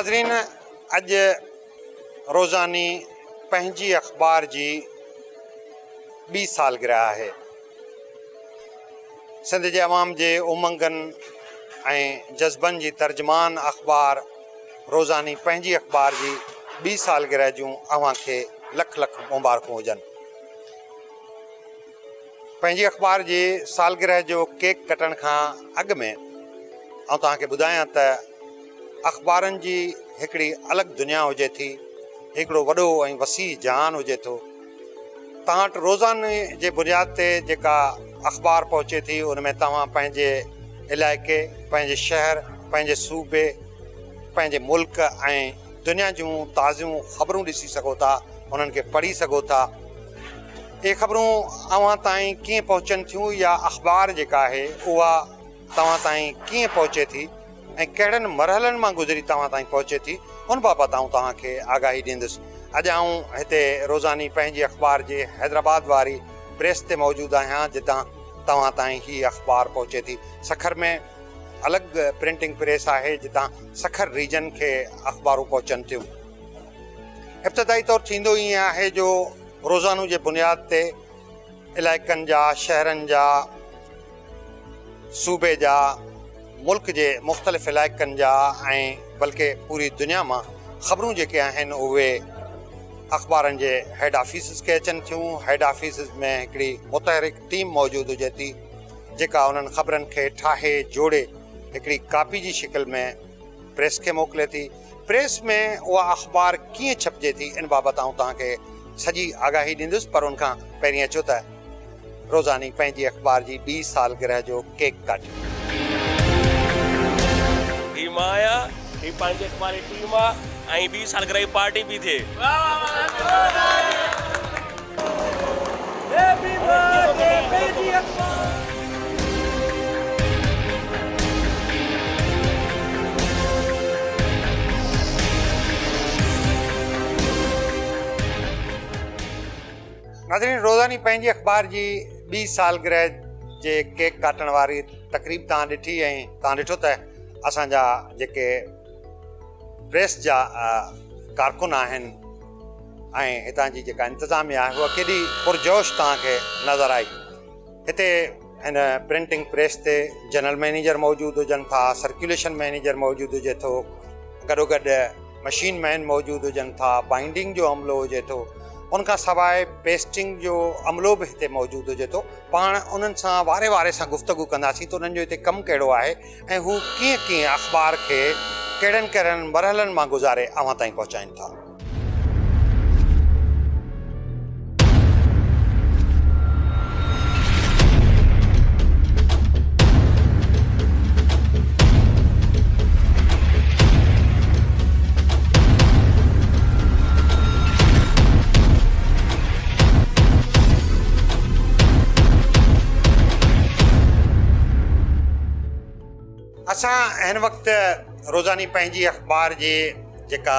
नाज़रीन, अॼु रोज़ानी पंहिंजी अख़बार जी 20 सालगिरह आहे। सिंध जे अवाम जे उमंगनि ऐं जज़्बनि जी तर्जुमान अख़बार रोज़ानी पंहिंजी अख़बार जी 20 सालगिरह जूं अव्हांखे लख लख मुबारकूं हुजनि। पंहिंजी अख़बार जी सालगिरह जो केक कटण खां अॻु में आउं तव्हांखे ॿुधायां त अख़बारनि जी हिकिड़ी अलॻि दुनिया हुजे थी, हिकिड़ो वॾो ऐं वसी जहान हुजे थो। तव्हां वटि रोज़ाने जे बुनियाद ते जेका अख़बार पहुचे थी उन में तव्हां पंहिंजे इलाइक़े, पंहिंजे शहर, पंहिंजे सूबे, पंहिंजे मुल्क ऐं दुनिया जूं ताज़ियूं ख़बरूं ॾिसी सघो था, उन्हनि खे पढ़ी सघो था। इहे ख़बरूं अव्हां ताईं कीअं पहुचनि थियूं या अख़बार जेका आहे उहा तव्हां ताईं कीअं पहुचे थी ऐं कहिड़नि मरहलनि मां गुज़री तव्हां ताईं पहुचे थी, उन बाबति आउं तव्हांखे आगाही ॾींदुसि। अॼु आउं हिते रोज़ानी पंहिंजी अख़बार जे हैदराबाद वारी प्रेस ते मौजूदु आहियां, जितां तव्हां ताईं हीअ अख़बार पहुचे थी। सखर में अलॻि प्रिंटिंग प्रेस आहे जितां सखर रीजन खे अख़बारूं पहुचनि थियूं। इब्तिदाई तौरु थींदो ईअं आहे जो रोज़ानू जे बुनियाद ते इलाइक़नि जा, शहरनि जा, सूबे जा, मुल्क जे मुख़्तलिफ़ इलाइक़नि जा ऐं बल्कि पूरी दुनिया मां ख़बरूं जेके आहिनि उहे अख़बारनि जे हेड ऑफिसिस खे अचनि थियूं। हेड ऑफिसिस में हिकिड़ी मुतहरिक टीम मौजूदु हुजे थी जेका उन्हनि ख़बरनि खे ठाहे जोड़े हिकिड़ी कापी जी शिकिल में प्रेस खे मोकिले थी। प्रेस में उहा अख़बार कीअं छपिजे थी इन बाबति आउं तव्हांखे सॼी आगाही ॾींदुसि, पर उनखां पहिरीं अचो त रोज़ानी पंहिंजी अख़बार जी 20 सालगिरह जो केक काटियूं। टीम आया, ही पंहिंजे अख़बार जी टीम आहे ऐं 20 सालगिरह जी पार्टी बि थिए। नाज़रीन, रोज़ानी पंहिंजी अख़बार जी 20 सालगिरह जे केक काटण वारी तक़रीब तव्हां ॾिठी ऐं तव्हां ॾिठो त असांजा जेके प्रेस जा कारकुन आहिनि ऐं हितां जी जेका इंतिज़ामिया आहे उहा केॾी पुरजोश तव्हांखे नज़र आई। हिते हिन प्रिंटिंग प्रेस ते जनरल मैनेजर मौजूदु हुजनि था, सर्कुलेशन मैनेजर मौजूदु हुजे थो, गॾोगॾु मशीन मैन मौजूदु हुजनि था, बाइंडिंग जो अमलो हुजे थो, उनखां सवाइ पेस्टिंग जो अमलो बि हिते मौजूदु हुजे थो। पाण उन्हनि सां वारे वारे सां गुफ़्तगू कंदासीं त उन्हनि जो हिते कमु कहिड़ो आहे ऐं हू कीअं कीअं अख़बार खे कहिड़नि कहिड़नि मरहलनि मां गुज़ारे अव्हां ताईं पहुचाइनि था। असां हिन वक़्तु रोज़ानी पंहिंजी अख़बार जी जेका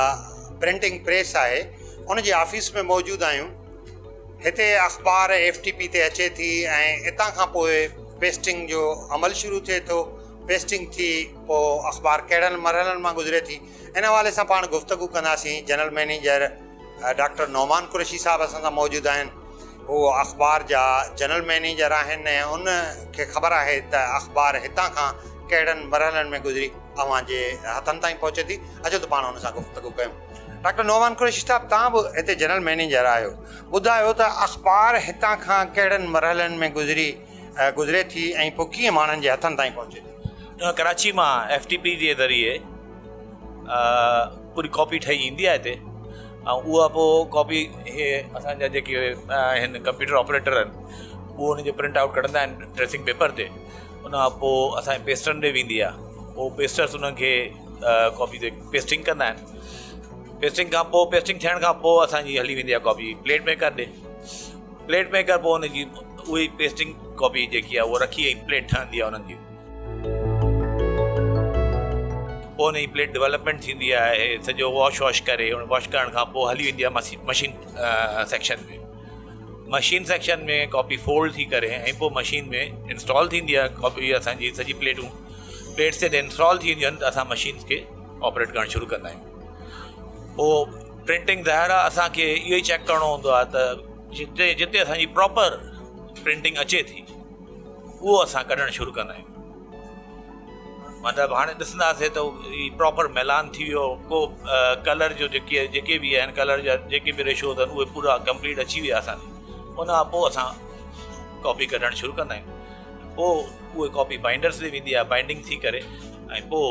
प्रिंटिंग प्रेस आहे उन जे ऑफिस में मौजूदु आहियूं। हिते अख़बार FTP ते अचे थी ऐं हितां खां पोइ पेस्टिंग जो अमल शुरू थिए थो। पेस्टिंग थी पोइ अख़बार कहिड़नि मरहलनि मां गुज़रे थी, इन हवाले सां पाण गुफ़्तगू कंदासीं। General manager doctor Nauman Qureshi sahab असां सां मौजूदु आहिनि। उहो अख़बार जा जनरल मैनेजर आहिनि ऐं उन खे ख़बर आहे त अख़बार हितां खां कहिड़नि मरहलनि में गुज़री अव्हां जे हथनि ताईं पहुचे थी। अचो त पाण हुन सां गुफ़्तगू कयूं। डॉक्टर नौमान कुरैशी साहब, तव्हां बि हिते जनरल मैनेजर आहियो, ॿुधायो त अख़बार हितां खां कहिड़नि मरहलनि में गुज़रे थी ऐं पोइ कीअं माण्हुनि जे हथनि ताईं पहुचे थी? कराची मां FTP जे ज़रिए पूरी कॉपी ठही ईंदी आहे हिते ऐं उहा पोइ कॉपी इहे असांजा जेके आहिनि कंप्यूटर ऑपरेटर आहिनि उहो हुनजो प्रिंट आउट कढंदा आहिनि ड्रेसिंग पेपर ते। उन खां पोइ असांजे पेस्टरनि ॾे वेंदी आहे, पोइ पेस्टर्स उनखे कॉपी ते पेस्टिंग कंदा आहिनि। पेस्टिंग खां पोइ पेस्टिंग थियण खां पोइ असांजी हली वेंदी आहे कॉपी प्लेट मेकर ॾे। प्लेट मेकर पोइ हुनजी उहा पेस्टिंग कॉपी जेकी आहे उहा रखी ऐं प्लेट ठहंदी आहे उन्हनि जी। पोइ हुनजी प्लेट डेवलपमेंट थींदी आहे, सॼो वॉश करे वॉश करण खां पोइ हली वेंदी आहे मशीन सेक्शन में। मशीन सेक्शन में कॉपी फोल्ड थी करे ऐं पोइ मशीन में इंस्टॉल थींदी आहे कॉपी। असांजी सॼी प्लेट्स ते इंस्टॉल थी वेंदियूं आहिनि त असां मशीन्स खे ऑपरेट करणु शुरू कंदा आहियूं। उहो प्रिंटिंग ज़ाहिर आहे असांखे इहो ई चेक करिणो हूंदो आहे त जिते जिते असांजी प्रॉपर प्रिंटिंग अचे थी उहो असां कढणु शुरू कंदा आहियूं। मतिलबु हाणे ॾिसंदासीं त ही प्रॉपर मैलान थी वियो, को कलर जो जेके बि आहिनि कलर जा जेके बि रेशोज़ आहिनि उहे पूरा कंप्लीट अची विया असांखे। उन खां पोइ असां कॉपी कढणु शुरू कंदा आहियूं। पोइ उहे कॉपी बाइंडर्स ते वेंदी आहे, बाइंडिंग थी करे ऐं पोइ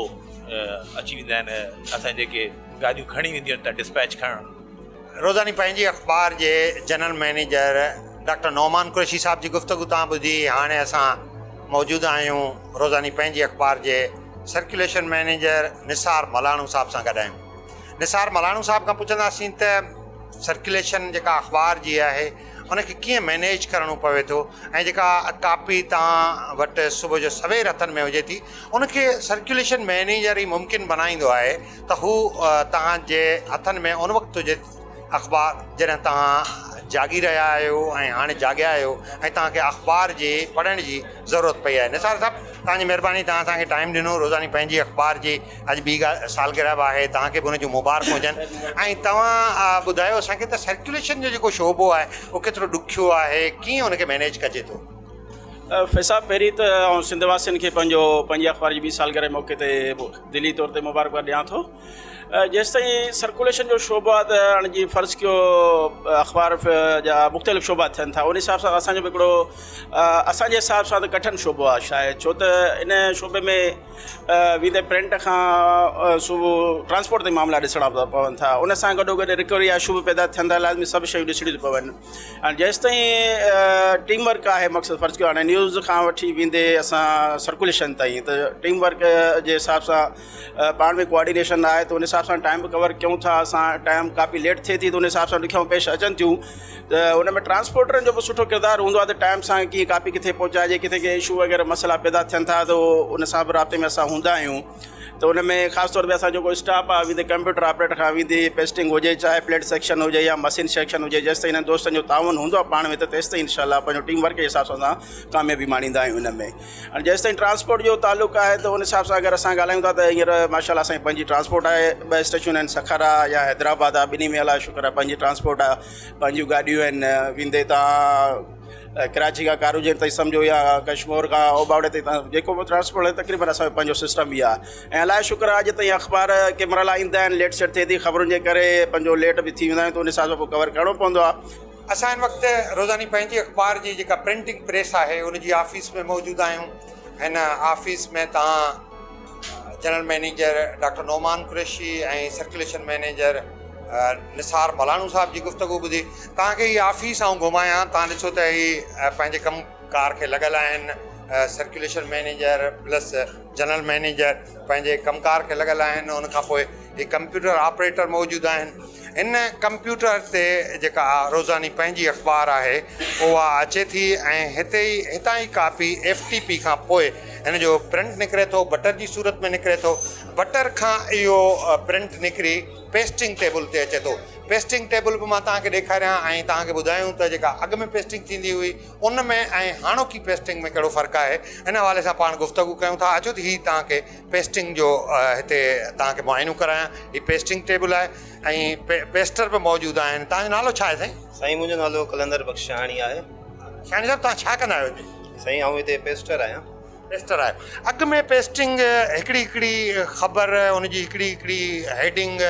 अची वेंदा आहिनि असां जेके गाॾियूं खणी वेंदियूं आहिनि त डिस्पैच खणणु। रोज़ानी पंहिंजी अख़बार जे general manager doctor Nauman Qureshi sahab जी गुफ़्तगू तव्हां ॿुधी। हाणे असां मौजूदु आहियूं रोज़ानी पंहिंजी अख़बार जे सर्कुलेशन मैनेजर निसार मलाणू साहब सां गॾु आहियूं। निसार मलाणू साहब खां पुछंदासीं त सर्कुलेशन जेका अख़बार जी आहे उनखे कीअं मैनेज करिणो पवे थो ऐं जेका कापी तव्हां वटि सुबुह जो सवेर हथनि में हुजे थी उनखे सर्कुलेशन मैनेजर ई मुमकिन बनाईंदो आहे त हू तव्हांजे हथनि में उन वक़्तु हुजे अख़बार जॾहिं तव्हां जागी रहिया आहियो ऐं हाणे जाॻिया आहियो ऐं तव्हांखे अख़बार जे पढ़ण जी ज़रूरत पई आहे। निसार साहब तव्हांजी महिरबानी, तव्हां असांखे टाइम ॾिनो। रोज़ानी पंहिंजी अख़बार जी अॼु ॿी सालगिरह बि आहे, तव्हांखे बि हुनजूं मुबारक हुजनि। ऐं तव्हां ॿुधायो असांखे त सर्कुलेशन जो जेको शोबो आहे उहो केतिरो ॾुखियो आहे, कीअं हुनखे मैनेज कजे थो? फैसा पहिरीं त ऐं सिंधवासियुनि खे पंहिंजी अख़बार जी 20 सालगिरह मौक़े ते दिली तौर ते मुबारकबाद ॾियां थो। जेसि ताईं सर्कुलेशन जो शोबो आहे त हाणे जीअं फ़र्ज़ु कयो अख़बार जा मुख़्तलिफ़ शोबा थियनि था, उन हिसाब सां असांजो बि हिकिड़ो असांजे हिसाब सां त कठिन शोबो आहे शायदि, छो त इन शोबे में वेंदे प्रिंट खां सुबुह ट्रांसपोर्ट ते मामला ॾिसणा पवनि था, उन सां गॾोगॾु रिकवरी या शुभ पैदा थियनि था, लाज़मी सभु शयूं ॾिसणियूं थियूं पवनि। ऐं जेसि ताईं टीम वर्क आहे, मक़सदु फ़र्ज़ु कयो हाणे न्यूज़ खां वठी वेंदे असां सर्कुलेशन ताईं, त टीम वर्क जे हिसाब सां पाण में कोऑर्डिनेशन आहे, त उन हिसाब सां टाइम बि कवर कयूं था। असां टाइम काफ़ी लेट थिए थी त उन हिसाब सां ॾुखियाऊं पेश अचनि थियूं, त उन में ट्रांसपोर्टरनि जो बि सुठो किरदारु हूंदो आहे त टाइम सां कीअं कापी किथे पहुचाइजे, किथे के इशू वग़ैरह मसइला पैदा थियनि था त उन सां बि राब्ते में असां हूंदा आहियूं। त उन में ख़ासि तौर ते असां जेको स्टाफ आहे वेंदे कंप्यूटर ऑपरेटर खां वेंदे पेस्टिंग हुजे, चाहे प्लेट सेक्शन हुजे या मशीन सेक्शन हुजे, जेसि ताईं हिननि दोस्तनि जो ताउन हूंदो आहे पाण में त तेसि ताईं इनशाला पंहिंजो टीम वर्क जे हिसाब सां असां कामयाबी माणींदा आहियूं हिन में। ऐं जेसि ताईं ट्रांसपोर्ट जो तालुक़ु आहे त उन हिसाब सां अगरि असां ॻाल्हायूं था त हींअर माशाल्लाह असांजी पंहिंजी ट्रांसपोर्ट आहे, 2 स्टेशन आहिनि, सखरा या हैदराबाद आहे, ॿिन्ही में अलाह शुक्र आहे पंहिंजी ट्रांसपोर्ट आहे, पंहिंजियूं गाॾियूं आहिनि। वेंदे तव्हां कराची खां कारूजेर ताईं सम्झो या कश्मीर खां ओबावड़े ताईं तव्हां जेको बि ट्रांसपोर्ट आहे तक़रीबन असांजो पंहिंजो सिस्टम बि आहे। ऐं अलाए शुक्र आहे अॼु ताईं अख़बार के मरला ईंदा आहिनि, लेट सेट थिए थी, ख़बरुनि जे करे पंहिंजो लेट बि थी वेंदा आहिनि, त उन हिसाब सां पोइ कवर करिणो पवंदो आहे। असां हिन वक़्तु रोज़ानी पंहिंजी अख़बार जी जेका प्रिंटिंग प्रेस आहे उनजी ऑफ़िस में मौजूदु आहियूं। हिन ऑफ़िस में तव्हां general manager doctor Nauman Qureshi ऐं सर्कुलेशन मैनेजर निसार मलाणू साहब जी गुफ़्तगू ॿुधी। तव्हांखे हीअ ऑफ़िस आऊं घुमायां, तव्हां ॾिसो त हीअ पंहिंजे कमकार खे लॻल आहिनि, circulation manager plus general manager पंहिंजे कमकार खे लॻल आहिनि। उनखां पोइ हीअ कंप्यूटर ऑपरेटर मौजूदु आहिनि। इन कंप्यूटर ते जेका रोज़ानी पंहिंजी अख़बार आहे उहा अचे थी ऐं हितां ई कापी FTP खां पोइ हिन जो प्रिंट निकिरे थो, बटर जी सूरत में निकिरे थो। बटर खां इहो प्रिंट निकिरी पेस्टिंग टेबल ते अचे थो। पेस्टिंग टेबल बि मां तव्हांखे ॾेखारियां ऐं तव्हांखे ॿुधायूं त जेका अॻु में पेस्टिंग थींदी हुई उन में ऐं हाणोकी पेस्टिंग में कहिड़ो फ़र्क़ु आहे, हिन हवाले सां पाण गुफ़्तगू कयूं था। अचो त हीअ तव्हांखे पेस्टिंग जो हिते तव्हांखे मुआइनो करायां। हीअ पेस्टिंग टेबल आहे ऐं पेस्टर बि मौजूदु आहिनि। तव्हांजो नालो छा आहे साईं? साईं मुंहिंजो नालो कलंदर बख़्शाणी आहे। शानी साहिबु तव्हां छा कंदा आहियो हिते? साईं आउं हिते पेस्टर आहियां। पेस्टर आहे। अॻु में पेस्टिंग हिकिड़ी ख़बर, उनजी हिकिड़ी हेडिंग,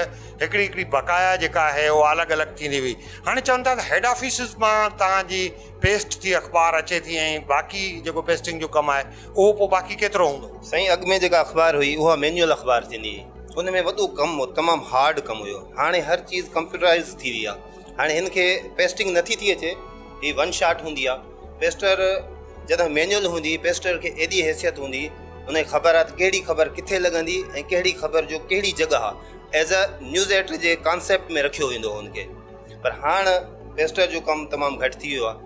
हिकिड़ी बकाया जेका आहे उहा अलॻि अलॻि थींदी हुई। हाणे चवनि था त हेड ऑफिसिस मां तव्हांजी पेस्ट थी अख़बार अचे थी ऐं बाक़ी जेको पेस्टिंग जो कमु आहे उहो पोइ बाक़ी केतिरो हूंदो? साईं अॻु में जेका अख़बार हुई उहा मैनुअल अख़बार थींदी हुई, उन में वॾो कमु हो, तमामु हार्ड कमु हुयो। हाणे हर चीज़ कंप्यूटराइज़ थी वई आहे। हाणे हिन खे पेस्टिंग नथी थी अचे, हीअ 1 शॉट हूंदी आहे। पेस्टर जॾहिं मैनुअल हूंदी, पेस्टर खे एॾी हैसियत हूंदी, उनखे ख़बर आहे त कहिड़ी ख़बर किथे लॻंदी ऐं कहिड़ी ख़बर जो कहिड़ी जॻह आहे, as a news editor J concept में रखियो वेंदो हो हुनखे। पर हाणे पेस्टर जो कमु तमामु घटि थी वियो आहे,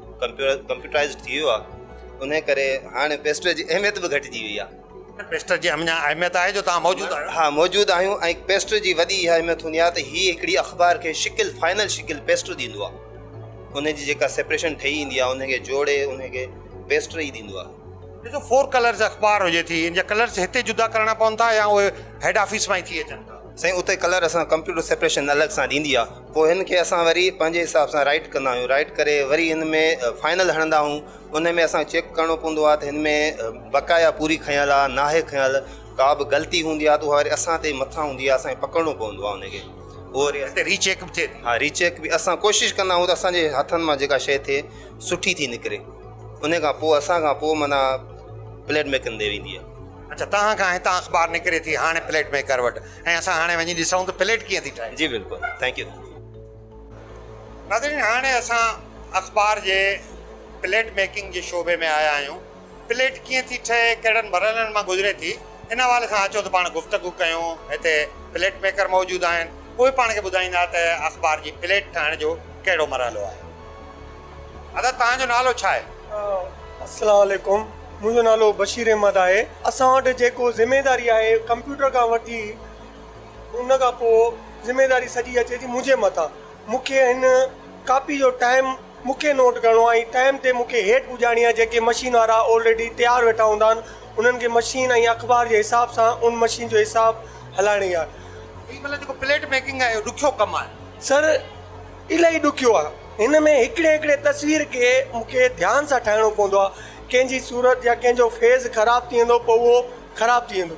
कंप्यूटराइज़ थी वियो आहे। उन करे हाणे पेस्टर जी अहमियत बि घटिजी वई आहे। पेस्टर जी अञा अहमियत आहे जो तव्हां मौजूदु आहियो? हा, मौजूदु आहियूं। ऐं पेस्टर जी वॾी इहा अहमियत हूंदी आहे त हीअ हिकिड़ी अख़बार खे शिकिल, फाइनल शिकिल पेस्टर ॾींदो आहे। उनजी जेका सेपरेशन ठही ईंदी आहे उनखे जोड़े उनखे पेस्टर ई ॾींदो आहे। ॾिसो 4 कलर्स अख़बार हुजे थी, इन जा कलर्स हिते जुदा करणा पवनि था या उहे हेड ऑफिस मां ई थी अचनि था? साईं उते कलर असां कंप्यूटर सेपरेशन अलॻि सां ॾींदी आहे, पोइ हिन खे असां वरी पंहिंजे हिसाब सां राइट कंदा आहियूं, राइट करे वरी हिन में फाइनल हणंदा आहियूं। उन में असां चेक करिणो पवंदो आहे त हिन में बक़ाया पूरी खयल आहे नाहे खयल, का बि ग़लती हूंदी आहे त उहा वरी असां ते मथां हूंदी आहे, असांखे पकड़णो पवंदो आहे उनखे। उहो वरी हिते रीचेक बि थिए थी। हा रीचेक बि असां कोशिशि कंदा आहियूं त असांजे हथनि मां जेका शइ थिए सुठी थी निकिरे, उन खां पोइ असां खां पोइ माना प्लेट मेकिंग ॾे वेंदी आहे। अच्छा, तव्हां खां हितां अख़बार निकिरे थी हाणे प्लेट मेकर वटि, ऐं असां हाणे वञी ॾिसूं त प्लेट कीअं थी ठहे। जी बिल्कुलु, थैंक यू। नाज़रीन, हाणे असां अख़बार जे प्लेट मेकिंग जे शोबे में आया आहियूं। प्लेट कीअं थी ठहे, कहिड़नि मरहलनि मां गुज़रे थी, इन हवाले सां अचो त पाण गुफ़्तगू कयूं। हिते प्लेट मेकर मौजूदु आहिनि, उहे पाण खे ॿुधाईंदा त अख़बार जी प्लेट ठाहिण जो कहिड़ो मरहलो आहे। दादा, तव्हांजो नालो छा आहे? अस्सलाम वालेकुम, मुंहिंजो नालो बशीर अहमद आहे। असां वटि जेको ज़िमेदारी आहे कंप्यूटर खां वठी उन खां पोइ ज़िमेदारी सॼी अचे थी मुंहिंजे मथां। मूंखे हिन कापी जो टाइम मूंखे नोट करिणो आहे, टाइम ते मूंखे हेठि पुॼाइणी आहे। जेके मशीन वारा ऑलरेडी तयारु वेठा हूंदा आहिनि, उन्हनि खे मशीन ऐं अख़बार जे हिसाब सां उन मशीन जो हिसाबु हलाइणी आहे। हीअ मतिलबु जेको प्लेट मेकिंग आहे ॾुखियो कमु आहे? सर, इलाही ॾुखियो आहे। हिन में हिकिड़े हिकिड़े तस्वीर खे मूंखे ध्यान सां ठाहिणो पवंदो आहे। कंहिंजी सूरत या कंहिंजो फेस ख़राबु थी वेंदो, पोइ उहो ख़राबु थी वेंदो।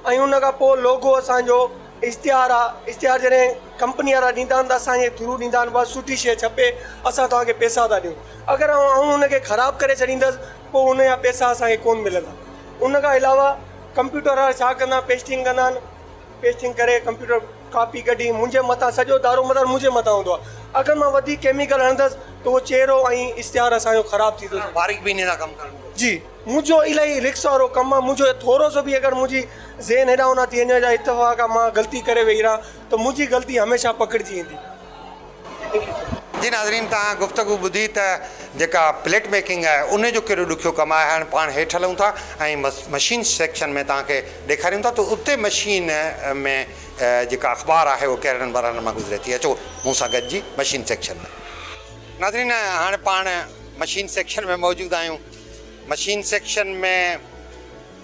ऐं उन खां पोइ लोगो असांजो इश्तिहार आहे, इश्तिहार जॾहिं कंपनी वारा ॾींदा आहिनि त असांजे थ्रू ॾींदा आहिनि, बसि सुठी शइ छपे, असां तव्हांखे पैसा था ॾियूं। अगरि आउं उनखे ख़राबु करे छॾींदसि, पोइ उन जा पैसा असांखे कोन मिलंदा। उन खां अलावा कंप्यूटर वारा छा कंदा, पेस्टिंग कंदा आहिनि, पेस्टिंग करे कंप्यूटर कापी कढी मुंहिंजे मथां सॼो दारो मदार मुंहिंजे मथां हूंदो आहे। अगरि मां वधीक केमिकल हणंदसि त उहो चहिरो ऐं इश्तिहार असांजो ख़राबु थी थो। बारीक बीने सां कमु करणो जी, मुंहिंजो इलाही रिक्स वारो कमु आहे। मुंहिंजो थोरो सो बि अगरि मुंहिंजी ज़हन हेॾा होॾा थी वञे या इतफ़ाक़ मां ग़लती करे वेही रहां त मुंहिंजी ग़लती हमेशह पकड़िजी वेंदी। जी नाज़रीन, तव्हां गुफ़्तगू ॿुधी त जेका प्लेट मेकिंग आहे उन जो कहिड़ो ॾुखियो कमु आहे। हाणे पाण हेठि हलूं था ऐं मशीन सेक्शन में तव्हांखे ॾेखारियूं था त उते मशीन में जेका अख़बार आहे उहो कहिड़नि मरहलनि मां गुज़रे थी। अचो मूं सां गॾिजी मशीन सेक्शन में। नाज़रीन, हाणे पाण मशीन सेक्शन में मौजूदु आहियूं। मशीन सेक्शन में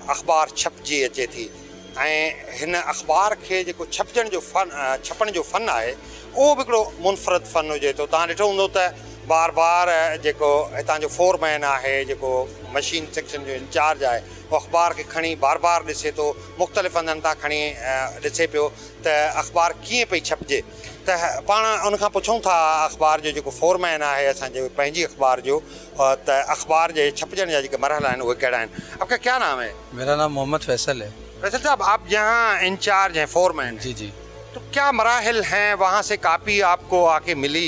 अख़बार छपजी अचे थी ऐं हिन अख़बार खे जेको छपजण जो छपण जो फ़न आहे उहो बि हिकिड़ो मुनफ़रद फ़न हुजे थो। तव्हां ॾिठो हूंदो त बार बार जेको हितां जो फोरमैन आहे, जेको मशीन सेक्शन जो इंचार्ज आहे, उहो अख़बार खे खणी बार बार ॾिसे थो, मुख़्तलिफ़ हंधनि तां खणी ॾिसे पियो त अख़बार कीअं पई छपिजे। त पाण उनखां पुछूं था अख़बार जो जेको फोरमैन आहे असांजे पंहिंजी अख़बार जो, त अख़बार जे छपजण जा जेके मरहला आहिनि उहे कहिड़ा आहिनि। आपका क्या नाम है? मेरा नाम मोहम्मद फैसल है। फैसल साहब, आप यहाँ इंचार्ज हैं, फोरमैन? जी जी। तो क्या मराहिल हैं, वहाँ से कापी आपको आके मिली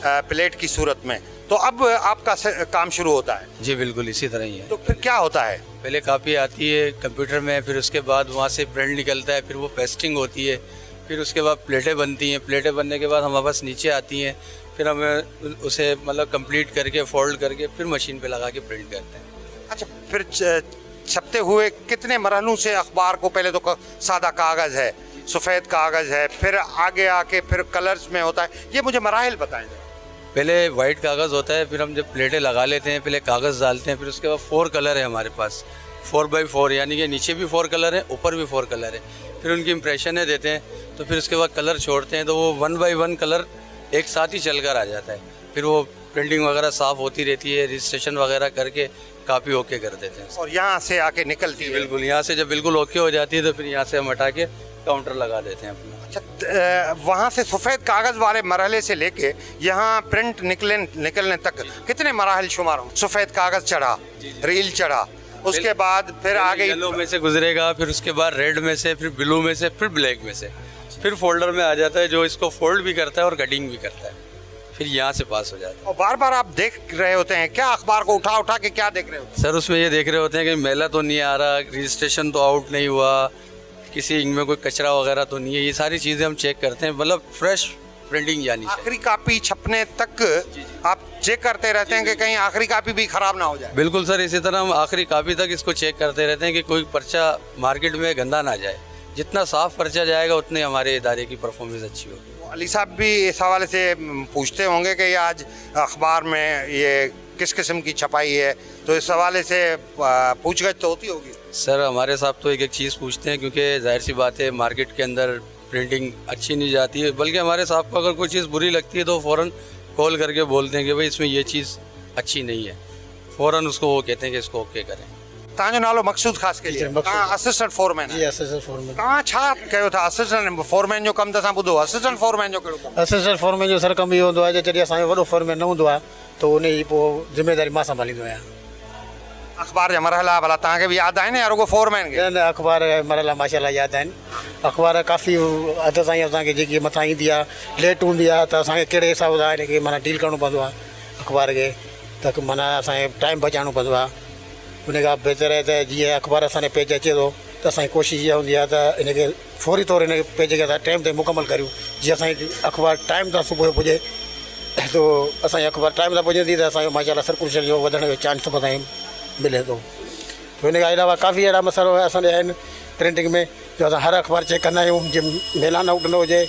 प्लेट की सूरत में, तो अब आपका काम शुरू होता है? जी बिल्कुल इसी तरह ही है। तो फिर क्या होता है? पहले कापी आती है कंप्यूटर में, फिर उसके बाद वहाँ से प्रिंट निकलता है, फिर वो पेस्टिंग होती है, फिर उसके बाद प्लेटें बनती हैं। प्लेटें बनने के बाद हमारे पास नीचे आती हैं, फिर हमें उसे मतलब कंप्लीट करके फोल्ड करके फिर मशीन पे लगा के प्रिंट करते हैं। अच्छा, फिर छपते हुए कितने मरहलों से अखबार को, पहले तो सादा कागज़ है, सफ़ेद कागज़ है, फिर आगे आके फिर कलर्स में होता है, ये मुझे मराहिल बताएं। पहले वाइट कागज़ होता है, फिर हम जब प्लेटें लगा लेते हैं, पहले कागज़ डालते हैं, फिर उसके बाद 4 कलर है हमारे पास, 4x4, यानी कि नीचे भी 4 कलर है, ऊपर भी 4 कलर है। फिर उनकी इम्प्रेशनें देते हैं, तो फिर उसके बाद कलर छोड़ते हैं, तो वो 1x1 कलर एक साथ ही चल कर आ जाता है। फिर वो प्रिंटिंग वगैरह साफ़ होती रहती है, रजिस्ट्रेशन वगैरह करके कापी ओके कर देते हैं। और यहाँ से आके निकलती है? बिल्कुल, यहाँ से जब बिल्कुल ओके हो जाती है तो फिर यहाँ से हम हटा के काउंटर लगा देते हैं अपना। अच्छा, वहाँ से सफ़ेद कागज़ वाले मरहले से लेके यहाँ प्रिंट निकलने तक कितने मराहल शुमार हों? सफ़ेद कागज़ चढ़ा, रील चढ़ा, उसके बाद फिर आगे येलो में से गुजरेगा, फिर उसके बाद रेड में से, फिर ब्लू में से, फिर ब्लैक में से, फिर फोल्डर में आ जाता है जो इसको फोल्ड भी करता है और कटिंग भी करता है, फिर यहाँ से पास हो जाता है। और बार बार आप देख रहे होते हैं क्या अखबार को उठा उठा के, क्या देख रहे होते हैं? सर उसमें ये देख रहे होते हैं कि मैला तो नहीं आ रहा, रजिस्ट्रेशन तो आउट नहीं हुआ, किसी इंक में कोई कचरा वगैरह तो नहीं है, ये सारी चीज़ें हम चेक करते हैं। मतलब फ्रेश प्रिंटिंग यानी आखिरी कापी छपने तक आप चेक करते रहते हैं कि कहीं आखिरी कापी भी खराब ना हो जाए? बिल्कुल सर, इसी तरह हम आखिरी कापी तक इसको चेक करते रहते हैं कि कोई पर्चा मार्केट में गंदा ना जाए। जितना साफ पर्चा जाएगा उतने हमारे इदारे की परफॉर्मेंस अच्छी होगी। अली साहब भी इस हवाले से पूछते होंगे कि आज अखबार में ये किस किस्म की छपाई है, तो इस हवाले से पूछगछ तो होती होगी? सर हमारे साहब तो एक एक चीज़ पूछते हैं, क्योंकि जाहिर सी बात है मार्केट के अंदर प्रिंटिंग अच्छी नहीं जाती है, बल्कि हमारे साहब को अगर कोई चीज़ बुरी लगती है तो फ़ौरन कॉल करके बोलते हैं कि भाई इसमें ये चीज़ अच्छी नहीं है, फ़ौरन उसको वो कहते हैं कि इसको ओके करें। तव्हांजो नालो मक़सूद ख़ासि के तव्हां असिस्टेंट फोरमैन जी असिस्टेंट फोरमैन। तव्हां छा कयो था? असिस्टेंट फोरमैन जो कमु त असां ॿुधो, असिस्टेंट फोरमैन जो कहिड़ो कमु? असिस्टेंट फोरमैन जो सर कमु इहो हूंदो आहे जॾहिं असांजो वॾो फोरमैन न हूंदो आहे त उन जी पोइ ज़िम्मेदारी मां संभालींदो आहियां। अख़बार जा मरहला भला तव्हांखे बि यादि आहिनि या रुगो फोरमैन खे? न अख़बार मरला माशाल्लाह यादि आहिनि। अख़बार काफ़ी हद ताईं असांखे जेकी मथां ईंदी आहे लेट हूंदी आहे त असांखे कहिड़े हिसाब सां हिनखे माना डील करिणो पवंदो आहे अख़बार खे, त माना असांखे टाइम बचाइणो पवंदो आहे। उन खां बहितर आहे त जीअं अख़बार असांजे पेज अचे थो त असांजी कोशिशि इहा हूंदी आहे त हिनखे फौरी तौरु हिन पेज खे असां टाइम ते मुकमल करियूं, जीअं असांजी अख़बार टाइम सां सुबुह जो पुॼे, तो असांजी अख़बार टाइम सां पुॼंदी त असांजो माशाल्लाह सर्कुलेशन जो वधण जो चांस असांखे मिले थो। तो हिन खां अलावा काफ़ी अहिड़ा मसाइला असांजे आहिनि प्रिंटिंग में जो असां हर अख़बार चेक कंदा आहियूं, जीअं मेलान आउट न हुजे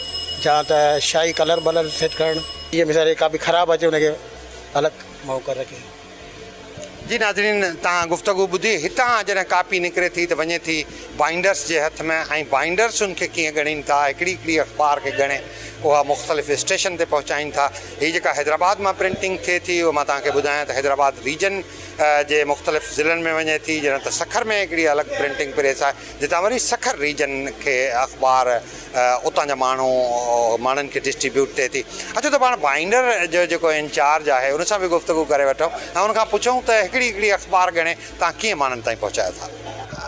या त शाही कलर वलर सेट करणु, इहे मिसाल का बि ख़राबु अचे हुनखे अलॻि मौक़ो रखे। जी नाज़रीन, तव्हां गुफ़्तगू ॿुधी। हितां जॾहिं कापी निकिरे थी त वञे थी बाइंडर्स जे हथ में, ऐं बाइंडर्स उनखे कीअं ॻणीनि था, हिकिड़ी हिकिड़ी अख़बार खे ॻणे उहा मुख़्तलिफ़ स्टेशन ते पहुचाइनि था। हीअ जेका हैदराबाद मां प्रिंटिंग थिए थी उहा मां तव्हांखे ॿुधायां त हैदराबाद रीजन जे मुख़्तलिफ़ ज़िलनि में वञे थी, ॼण त सखर में हिकिड़ी अलॻि प्रिंटिंग प्रेस आहे जितां वरी सखर रीजन खे अख़बार उतां जा माण्हुनि खे डिस्ट्रीब्यूट थिए थी। अचो त पाण बाइंडर जो जेको इंचार्ज आहे उन सां बि गुफ़्तगू करे वठूं ऐं उनखां पुछूं त हिकिड़ी हिकिड़ी अख़बार ॻणे तव्हां कीअं माण्हुनि ताईं पहुचायो था।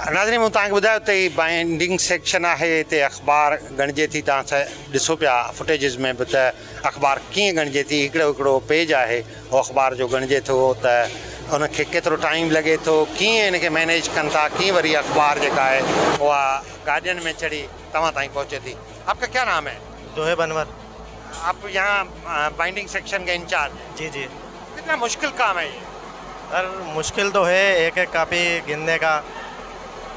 नाज़रीन, मूं तव्हांखे ॿुधायो त हीअ बाइंडिंग सेक्शन आहे, हिते अख़बार ॻणिजे थी। तव्हां ॾिसो पिया फुटेजिस में बि त अख़बार कीअं ॻणिजे थी। हिकिड़ो हिकिड़ो पेज आहे उहो अख़बार जो ॻणिजे थो त उनखे केतिरो टाइम लॻे थो, कीअं हिनखे मैनेज कनि था, कीअं वरी अख़बार जेका आहे उहा गाॾियुनि में चढ़ी तव्हां ताईं पहुचे थी। आपका क्या नाम है? जोहेब अनवर। आप यहाँ बाइंडिंग सेक्शन के इंचार्ज? जी जी। कितना मुश्किल काम है ये? सर मुश्किल तो है, एक एक कापी गिनने का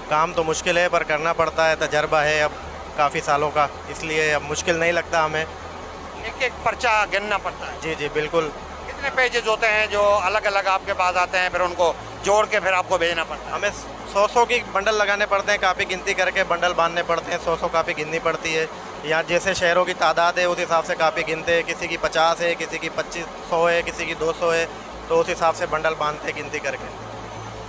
काम तो मुश्किल है, पर करना पड़ता है, तजर्बा है अब काफ़ी सालों का, इसलिए अब मुश्किल नहीं लगता हमें। एक एक पर्चा गिनना पड़ता है? जी जी बिल्कुल। कितने पेजेस होते हैं जो अलग अलग आपके पास आते हैं, फिर उनको जोड़ के फिर आपको भेजना पड़ता है? हमें 100 की बंडल लगाने पड़ते हैं, कापी गिनती करके बंडल बांधने पड़ते हैं, 100 कापी गिननी पड़ती है। यहाँ जैसे शहरों की तादाद है उस हिसाब से कापी गिनते हैं, किसी की 50 है, किसी की 2500 है, किसी की 200 है, तो उस हिसाब से बंडल बांधते गिनती करके।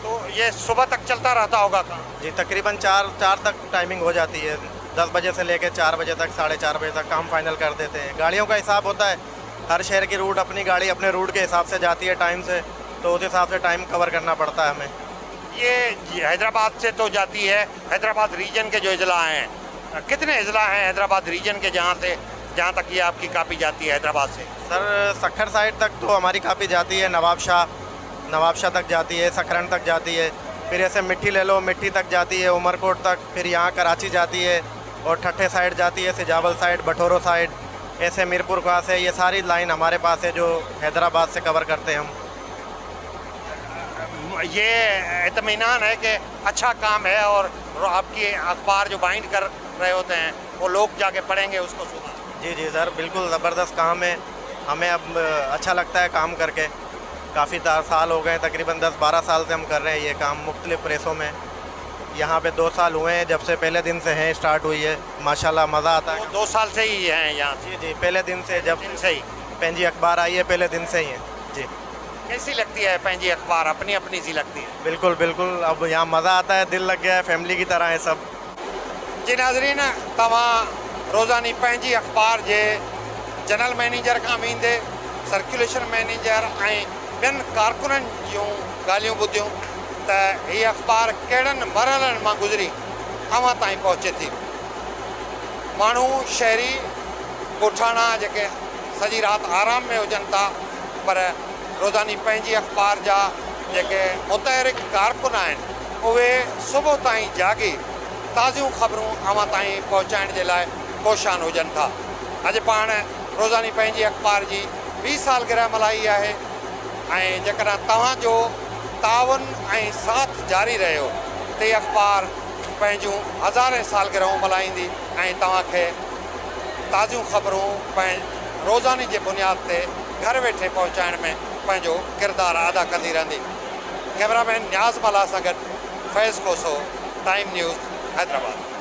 तो ये सुबह तक चलता रहता होगा काम? जी तकरीबन 4 तक टाइमिंग हो जाती है, 10 बजे से लेकर 4 बजे तक, 4:30 बजे तक काम फाइनल कर देते हैं। गाड़ियों का हिसाब होता है, हर शहर की रूट अपनी गाड़ी अपने रूट के हिसाब से जाती है टाइम से, तो उस हिसाब से टाइम कवर करना पड़ता है हमें। ये हैदराबाद से तो जाती है, हैदराबाद रीजन के जो अजला हैं, कितने अजला हैं हैदराबाद रीजन के जहाँ तक ये आपकी कापी जाती है हैदराबाद से? सर सखर साइड तक तो हमारी कापी जाती है, नवाबशाह तक जाती है, सखरन तक जाती है, फिर ऐसे मिट्टी ले लो, मिट्टी तक जाती है, उमरकोट तक, फिर यहाँ कराची जाती है, और ठट्ठे साइड जाती है, सिजावल साइड, बठोरो साइड, ऐसे मीरपुर का से, ये सारी लाइन हमारे पास है जो हैदराबाद से कवर करते हैं हम। ये इत्मीनान है कि अच्छा काम है और आपकी अखबार जो बाइंड कर रहे होते हैं वो लोग जाके पढ़ेंगे उसको सुबह। जी जी सर बिल्कुल ज़बरदस्त काम है, हमें अब अच्छा लगता है काम करके। काफ़ी साल हो गए, तकरीबन 10-12 साल से हम कर रहे हैं ये काम मुख्तलिफ़ प्रेसों में। यहाँ पे 2 साल हुए हैं जब से, पहले दिन से हैं, स्टार्ट हुई है, माशाल्लाह मज़ा आता है। 2 साल से ही हैं यहाँ? जी जी पहले दिन से, जब दिन से ही पंहिंजी अखबार आई है पहले दिन से ही है जी। कैसी लगती है पंहिंजी अखबार? अपनी अपनी सी लगती है? बिल्कुल बिल्कुल, अब यहाँ मज़ा आता है, दिल लग गया है, फैमिली की तरह है सब। जी नाज़रीन, तव्हां रोज़ानी पंहिंजी अखबार जे जनरल मैनेजर खां वेंदे सर्कुलेशन मैनेजर ऐं ॿियनि कारकुननि जूं ॻाल्हियूं ॿुधियूं त हीअ अखबार कहिड़नि मरहलनि मां गुज़री अव्हां ताईं पहुचे थी। माण्हू शहरी ॻोठाणा जेके सॼी राति आराम में हुजनि था, पर रोज़ानी पंहिंजी अखबार जा जेके मुतहरिक कारकुन आहिनि उहे सुबुह ताईं जागी ताज़ियूं ख़बरूं अव्हां ताईं पहुचाइण जे लाइ कोशान हुजनि था। अॼु पाण रोज़ानी पंहिंजी अखबार जी 20 सालगिरह मल्हाई आहे ऐं जेकॾहिं तव्हांजो ताउन ऐं साथ जारी रहियो त हीअ अखबार पंहिंजूं हज़ारे सालगिरहूं मल्हाईंदी ऐं तव्हांखे ताज़ियूं ख़बरूं रोज़ानी जे बुनियाद ते घर वेठे पहुचाइण में पंहिंजो किरदारु अदा कंदी रहंदी। कैमरामैन न्याज़ मला सां गॾु फैज़ कोसो, टाइम न्यूज़, हैदराबाद।